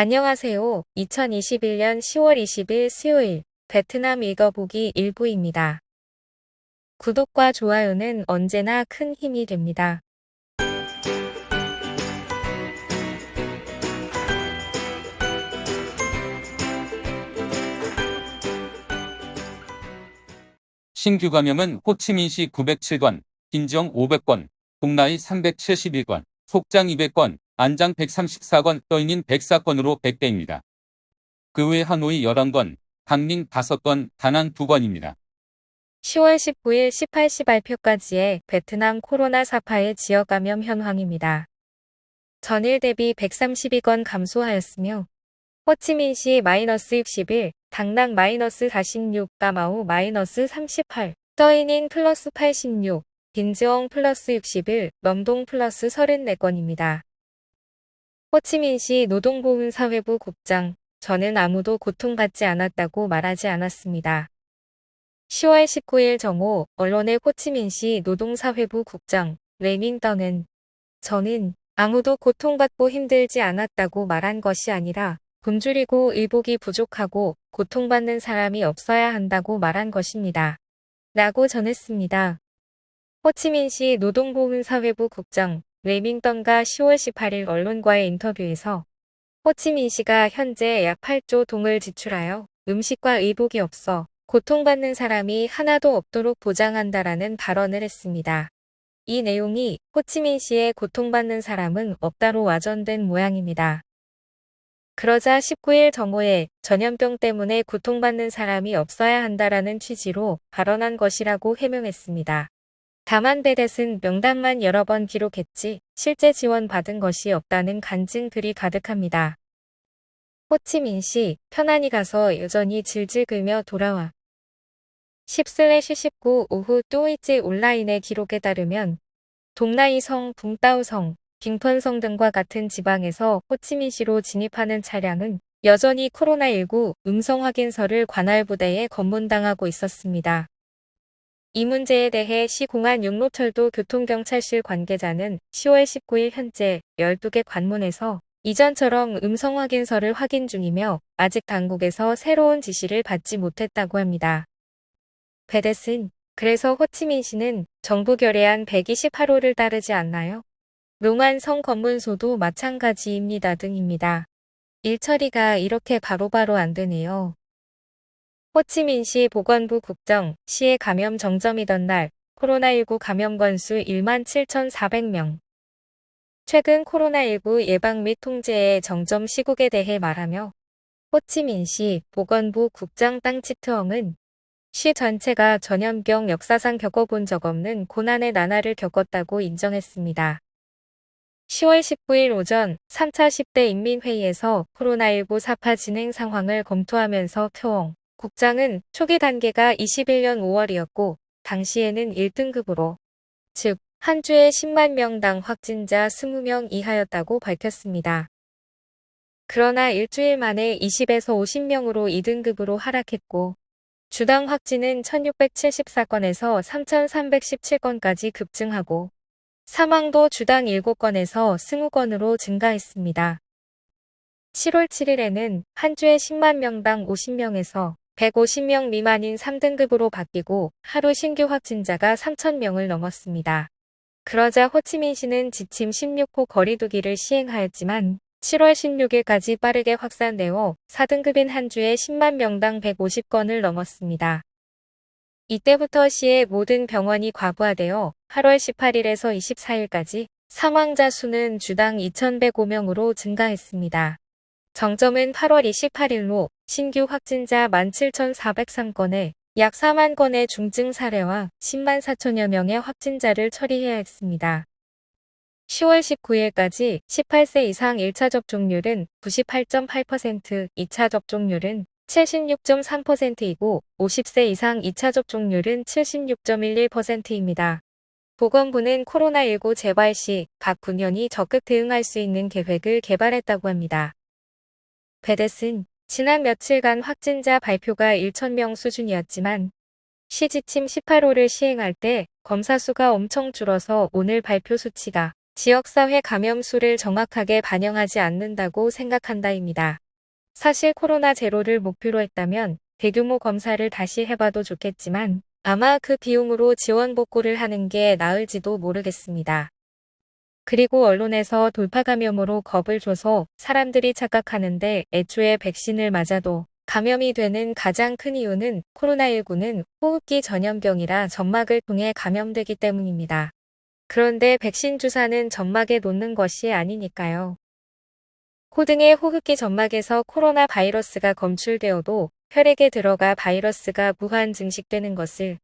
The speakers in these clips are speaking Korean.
안녕하세요. 2021년 10월 20일 수요일 베트남 읽어보기 일부입니다. 구독과 좋아요는 언제나 큰 힘이 됩니다. 신규 감염은 호치민시 907건, 빈지영 500건, 동나이 371건, 속장 200건, 안장 134건, 떠있는 104건으로 100대입니다. 그 외 하노이 11건, 강릉 5건, 다낭 2건입니다. 10월 19일 18시 발표까지의 베트남 코로나 사파의 지역 감염 현황입니다. 전일 대비 132건 감소하였으며 호치민시 -61, 당낭 -46, 까마우 -38, 떠이닌 +86, 빈지엉 +61, 럼동 +34건입니다. 호치민시 노동보훈사회부 국장, 저는 아무도 고통받지 않았다고 말하지 않았습니다. 10월 19일 정오 언론의 호치민시 노동사회부 국장 레밍턴은 저는 아무도 고통받고 힘들지 않았다고 말한 것이 아니라 굶주리고 의복이 부족하고 고통받는 사람이 없어야 한다고 말한 것입니다. 라고 전했습니다. 호치민시 노동보훈사회부 국장 레밍턴과 10월 18일 언론과의 인터뷰에서 호치민시가 현재 약 8조 동을 지출하여 음식과 의복이 없어 고통받는 사람이 하나도 없도록 보장한다라는 발언을 했습니다. 이 내용이 호치민시에 고통받는 사람은 없다로 와전된 모양입니다. 그러자 19일 정오에 전염병 때문에 고통받는 사람이 없어야 한다라는 취지로 발언한 것이라고 해명했습니다. 다만 베댓은 명단만 여러 번 기록했지 실제 지원받은 것이 없다는 간증 글이 가득합니다. 호치민시 편안히 가서 여전히 질질 끌며 돌아와. 10/19 오후 또이지 온라인의 기록에 따르면 동나이성, 붕따오성, 빙펀성 등과 같은 지방에서 호치민시로 진입하는 차량은 여전히 코로나19 음성 확인서를 관할부대에 검문당하고 있었습니다. 이 문제에 대해 시공안 육로철도 교통경찰실 관계자는 10월 19일 현재 12개 관문에서 이전처럼 음성 확인서를 확인 중이며 아직 당국에서 새로운 지시를 받지 못했다고 합니다. 베댓은 그래서 호치민시는 정부 결의안 128호를 따르지 않나요? 롱안성 검문소도 마찬가지입니다 등입니다. 일처리가 이렇게 바로바로 안 되네요. 호치민시 보건부 국정, 시의 감염 정점이던 날 코로나19 감염 건수 17,400명. 최근 코로나19 예방 및 통제의 정점 시국에 대해 말하며 호치민시 보건부 국장 땅치트엉은 시 전체가 전염병 역사상 겪어본 적 없는 고난의 나날을 겪었다고 인정했습니다. 10월 19일 오전 3차 10대 인민회의에서 코로나19 사파 진행 상황을 검토하면서 트엉 국장은 초기 단계가 21년 5월이었고 당시에는 1등급으로 즉 한 주에 10만 명당 확진자 20명 이하였다고 밝혔습니다. 그러나 일주일 만에 20에서 50명으로 2등급으로 하락했고 주당 확진은 1674건에서 3317건까지 급증하고 사망도 주당 7건에서 20건으로 증가했습니다. 7월 7일에는 한 주에 10만 명당 50명에서 150명 미만인 3등급으로 바뀌고 하루 신규 확진자가 3,000명을 넘었습니다. 그러자 호치민시는 지침 16호 거리두기를 시행하였지만 7월 16일까지 빠르게 확산되어 4등급인 한 주에 10만 명당 150건을 넘었습니다. 이때부터 시의 모든 병원이 과부하되어 8월 18일에서 24일까지 사망자 수는 주당 2,105명으로 증가했습니다. 정점은 8월 28일로 신규 확진자 17,403건에 약 4만 건의 중증 사례와 10만 4천여 명의 확진자를 처리해야 했습니다. 10월 19일까지 18세 이상 1차 접종률은 98.8%, 2차 접종률은 76.3%이고 50세 이상 2차 접종률은 76.11%입니다. 보건부는 코로나19 재발 시 각 군현이 적극 대응할 수 있는 계획을 개발했다고 합니다. 베댓은 지난 며칠간 확진자 발표가 1,000명 수준이었지만 시 지침 18호를 시행할 때 검사 수가 엄청 줄어서 오늘 발표 수치가 지역사회 감염 수를 정확하게 반영하지 않는다고 생각한다입니다. 사실 코로나 제로를 목표로 했다면 대규모 검사를 다시 해봐도 좋겠지만 아마 그 비용으로 지원 복구를 하는 게 나을지도 모르겠습니다. 그리고 언론에서 돌파 감염으로 겁을 줘서 사람들이 착각하는데 애초에 백신을 맞아도 감염이 되는 가장 큰 이유는 코로나19는 호흡기 전염병이라 점막을 통해 감염되기 때문입니다. 그런데 백신 주사는 점막에 놓는 것이 아니니까요. 코 등의 호흡기 점막에서 코로나 바이러스가 검출되어도 혈액에 들어가 바이러스가 무한 증식되는 것을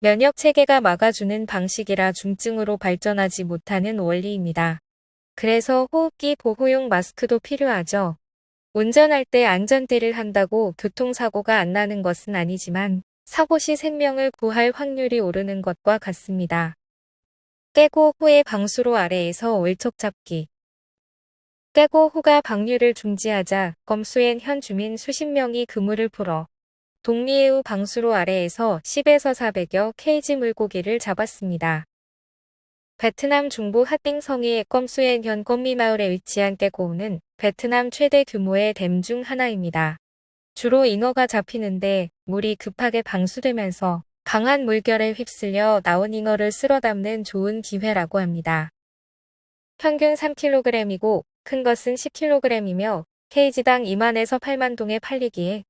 면역 체계가 막아주는 방식이라 중증으로 발전하지 못하는 원리입니다. 그래서 호흡기 보호용 마스크도 필요하죠. 운전할 때 안전띠를 한다고 교통사고가 안 나는 것은 아니지만 사고 시 생명을 구할 확률이 오르는 것과 같습니다. 깨고 호의 방수로 아래에서 월척잡기. 깨고 호가 방류를 중지하자 검수엔 현 주민 수십 명이 그물을 풀어 독리해우 방수로 아래에서 10에서 400여 kg 물고기를 잡았습니다. 베트남 중부 핫띵성의 껌수엔 현 껌미마을에 위치한 깨고우는 베트남 최대 규모의 댐 중 하나입니다. 주로 잉어가 잡히는데 물이 급하게 방수되면서 강한 물결에 휩쓸려 나온 잉어를 쓸어 담는 좋은 기회라고 합니다. 평균 3kg이고 큰 것은 10kg이며 kg당 2만에서 8만 동에 팔리기에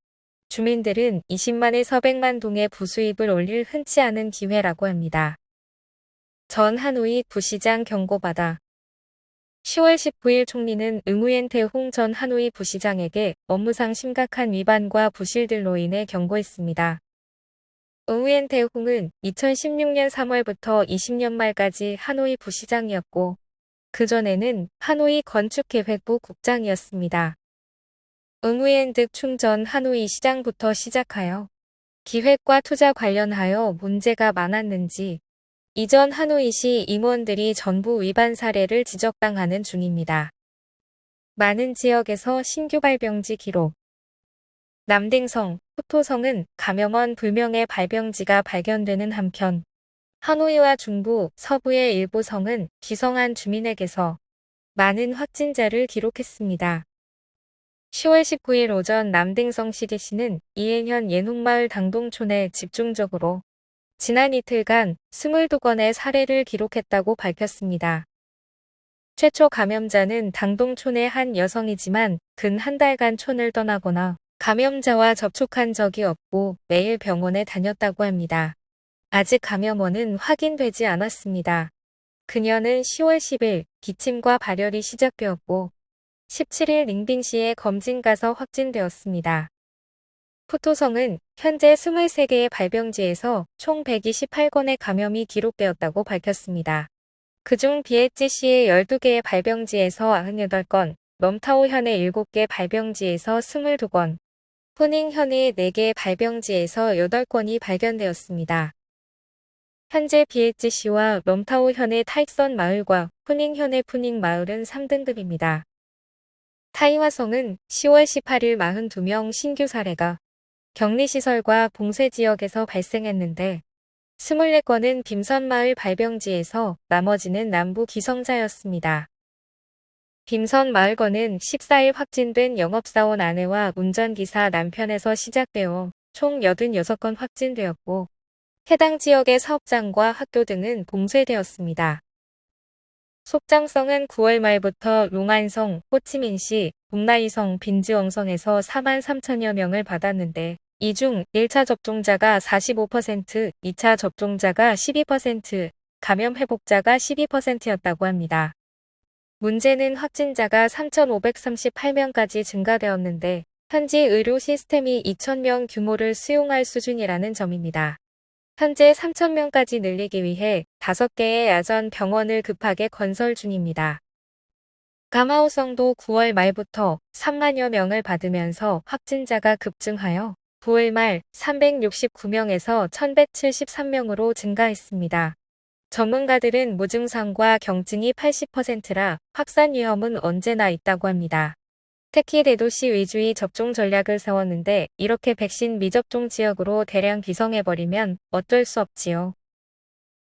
주민들은 20만에서 100만 동의 부수입을 올릴 흔치 않은 기회라고 합니다. 전 하노이 부시장 경고받아 10월 19일 총리는 응우엔 태홍 전 하노이 부시장에게 업무상 심각한 위반과 부실들로 인해 경고했습니다. 응우엔 태홍은 2016년 3월부터 20년 말까지 하노이 부시장이었고 그전에는 하노이 건축계획부 국장이었습니다. 응우엔 득충 전 하노이 시장부터 시작하여 기획과 투자 관련하여 문제가 많았는지 이전 하노이시 임원들이 전부 위반 사례를 지적당하는 중입니다. 많은 지역에서 신규 발병지 기록. 남딩성, 포토성은 감염원 불명의 발병지가 발견되는 한편 하노이와 중부, 서부의 일부 성은 기성한 주민에게서 많은 확진자를 기록했습니다. 10월 19일 오전 남딩성 CDC는 이해현 예농마을 당동촌에 집중적으로 지난 이틀간 22건의 사례를 기록했다고 밝혔습니다. 최초 감염자는 당동촌의 한 여성이지만 근 한 달간 촌을 떠나거나 감염자와 접촉한 적이 없고 매일 병원에 다녔다고 합니다. 아직 감염원은 확인되지 않았습니다. 그녀는 10월 10일 기침과 발열이 시작되었고 17일 닝빙시에 검진 가서 확진되었습니다. 포토성은 현재 23개의 발병지에서 총 128건의 감염이 기록되었다고 밝혔습니다. 그중 비엣지시의 12개의 발병지에서 98건, 럼타오현의 7개 발병지에서 22건, 후닝현의 4개 발병지에서 8건이 발견되었습니다. 현재 비엣지시와 럼타오현의 타익선 마을과 후닝현의 푸닝 마을은 3등급입니다. 타이화성은 10월 18일 42명 신규 사례가 격리시설과 봉쇄지역에서 발생했는데 24건은 빔선마을 발병지에서 나머지는 남부 기성자였습니다. 빔선마을건은 14일 확진된 영업사원 아내와 운전기사 남편에서 시작되어 총 86건 확진되었고 해당 지역의 사업장과 학교 등은 봉쇄되었습니다. 속장성은 9월 말부터 롱안성, 호치민시, 봄나이성, 빈즈엉성에서 4만 3천여 명을 받았는데 이 중 1차 접종자가 45%, 2차 접종자가 12%, 감염 회복자가 12%였다고 합니다. 문제는 확진자가 3,538명까지 증가되었는데 현지 의료 시스템이 2,000명 규모를 수용할 수준이라는 점입니다. 현재 3,000명까지 늘리기 위해 5개의 야전 병원을 급하게 건설 중입니다. 가마오성도 9월 말부터 3만여 명을 받으면서 확진자가 급증하여 9월 말 369명에서 1,173명으로 증가했습니다. 전문가들은 무증상과 경증이 80%라 확산 위험은 언제나 있다고 합니다. 특히 대도시 위주의 접종 전략을 세웠는데 이렇게 백신 미접종 지역으로 대량 기성해버리면 어쩔 수 없지요.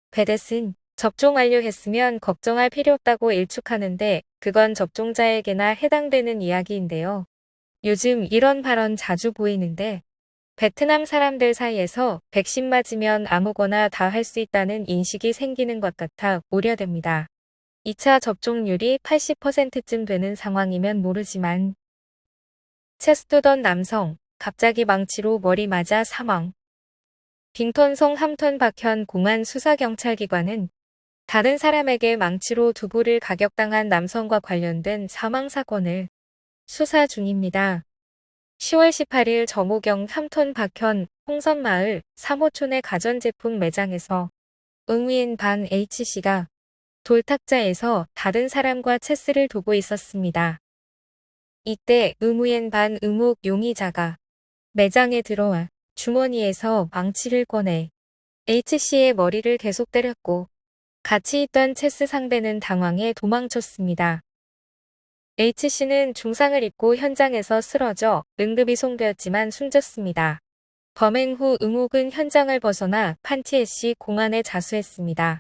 베데슨 접종 완료했으면 걱정할 필요 없다고 일축하는데 그건 접종자에게나 해당되는 이야기인데요. 요즘 이런 발언 자주 보이는데 베트남 사람들 사이에서 백신 맞으면 아무거나 다 할 수 있다는 인식이 생기는 것 같아 우려됩니다. 2차 접종률이 80%쯤 되는 상황이면 모르지만 체스 두던 남성, 갑자기 망치로 머리 맞아 사망. 빙톤성 함턴 박현 공안 수사경찰기관은 다른 사람에게 망치로 두부를 가격당한 남성과 관련된 사망 사건을 수사 중입니다. 10월 18일 정오경 함턴 박현 홍선마을 3호촌의 가전제품 매장에서 응위인 반 H씨가 돌탁자에서 다른 사람과 체스를 두고 있었습니다. 이때 의무엔 반 의목 용의자가 매장에 들어와 주머니에서 망치를 꺼내 H씨의 머리를 계속 때렸고 같이 있던 체스 상대는 당황해 도망쳤습니다. H씨는 중상을 입고 현장에서 쓰러져 응급이 송되었지만 숨졌습니다. 범행 후 의목은 현장을 벗어나 판티에씨 공안에 자수했습니다.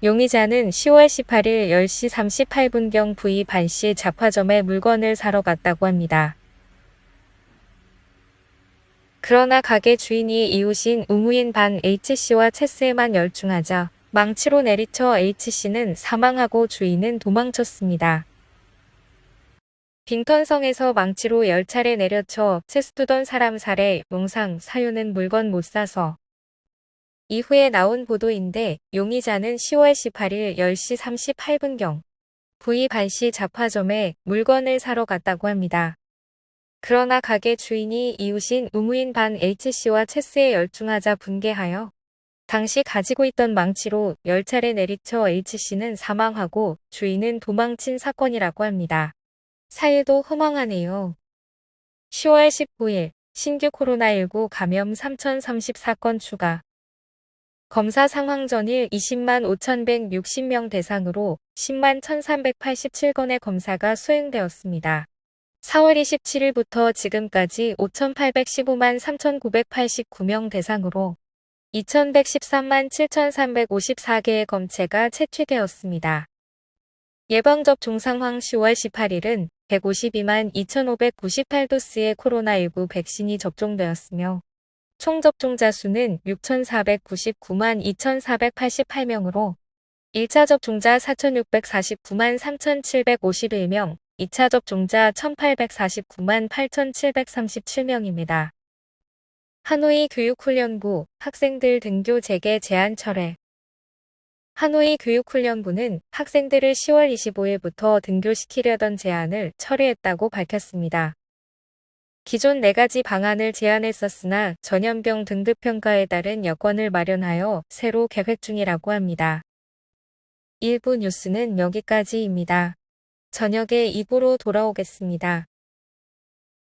용의자는 10월 18일 10시 38분경 V 반씨 잡화점에 물건을 사러 갔다고 합니다. 그러나 가게 주인이 이웃인 의무인 반 H씨와 체스에만 열중하자 망치로 내리쳐 H씨는 사망하고 주인은 도망쳤습니다. 빙턴성에서 망치로 10차례 내려쳐 체스 두던 사람 살해, 용상, 사유는 물건 못 사서. 이후에 나온 보도인데 용의자는 10월 18일 10시 38분경 V 반씨 잡화점에 물건을 사러 갔다고 합니다. 그러나 가게 주인이 이웃인 의무인 반 H씨와 체스에 열중하자 분개하여 당시 가지고 있던 망치로 10차례 내리쳐 H씨는 사망하고 주인은 도망친 사건이라고 합니다. 사유도 허망하네요. 10월 19일 신규 코로나19 감염 3034건 추가. 검사 상황 전일 20만 5,160명 대상으로 10만 1,387건의 검사가 수행되었습니다. 4월 27일부터 지금까지 5,815만 3,989명 대상으로 2,113만 7,354개의 검체가 채취되었습니다. 예방접종 상황 10월 18일은 152만 2,598도스의 코로나19 백신이 접종되었으며 총 접종자 수는 6,499만 2,488명으로 1차 접종자 4,649만 3,751명, 2차 접종자 1,849만 8,737명입니다. 하노이 교육훈련부 학생들 등교 재개 제한 철회. 하노이 교육훈련부는 학생들을 10월 25일부터 등교시키려던 제안을 철회했다고 밝혔습니다. 기존 4가지 방안을 제안했었으나 전염병 등급평가에 따른 여건을 마련하여 새로 계획 중이라고 합니다. 일부 뉴스는 여기까지입니다. 저녁에 2부로 돌아오겠습니다.